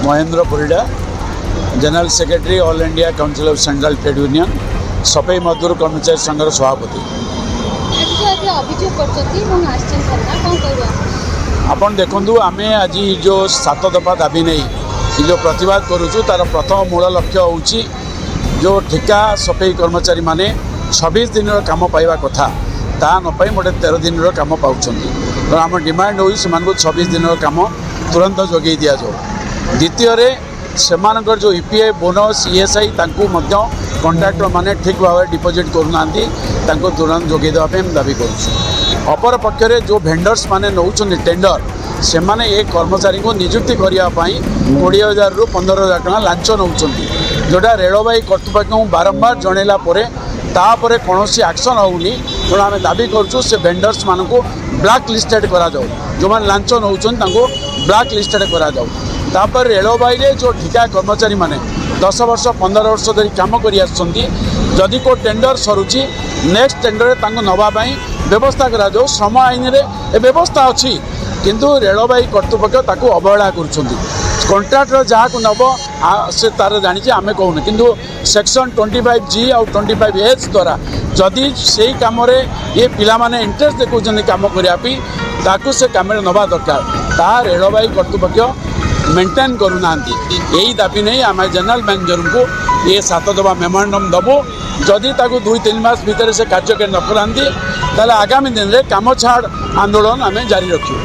Mahendra Parida general secretary all India council of central trade union सफाई मजदूर कर्मचारी संघर सभापति। आपन देखु आम आज जो 7 दफा दाबी नहीं जो प्रतिवाद करुचु तार प्रथम मूल लक्ष्य हूँ जो ठिका सफाई कर्मचारी माने 26 दिन काम पाइबा कथा ता न पाई मोटे 13 दिन काम पाँच तो आम डिमांड हो 26 दिन काम तुरंत जोगे दि जाओ। द्वितीय से जो ईपीएफ बोनस ईएसआई कंट्राक्टर माने ठीक भाव डिपोजिट करूना तुरंत जोगे देवाई दाबी करुँ। अपर पक्षरे जो भेंडर्स माने नौ टेंडर से माने एक कर्मचारी को नियुक्ति करने 20,000 रु 15,000 टका लांच नौ जोटा रेलवाई कर्तृपक्ष बारंबार जनइला तापर कौन एक्शन होनी तेणु आम दाबी करुँ से भेंडर्स मान को ब्लैक लिस्टेड करा जाओ जो मैंने लांच नौ ब्लैक लिस्टेड करा जाओ। तापर रेलवाई रे जो ठिका कर्मचारी माने 10 वर्ष 15 वर्ष धरी काम करी को टेंडर सरुची नेक्स्ट टेंडर नवाई व्यवस्था करा जाओ। श्रम आईन रे ए व्यवस्था अच्छी किंतु रेलवाई कर्तृपक्ष ताकू अवहेला करुछंती। कॉन्ट्रैक्टर जहाँ को नब से तार जानी आम कहून किंतु सेक्शन 25G और 25H द्वारा जदि से कम ये पिला माने इंटरेस्ट देखुं काम करने ताकू से कम नवा दरकार ता रेलवाई कर्तृपक्ष मेंटेन करूना। यही दाबी नहीं आम जनरल मैनेजर को ये 7 दफा मेमोरेंडम दबू जदि 2-3 मास भितर से कार्य न कराती आगामी दिन में काम छाड़ आंदोलन आम जारी रखू।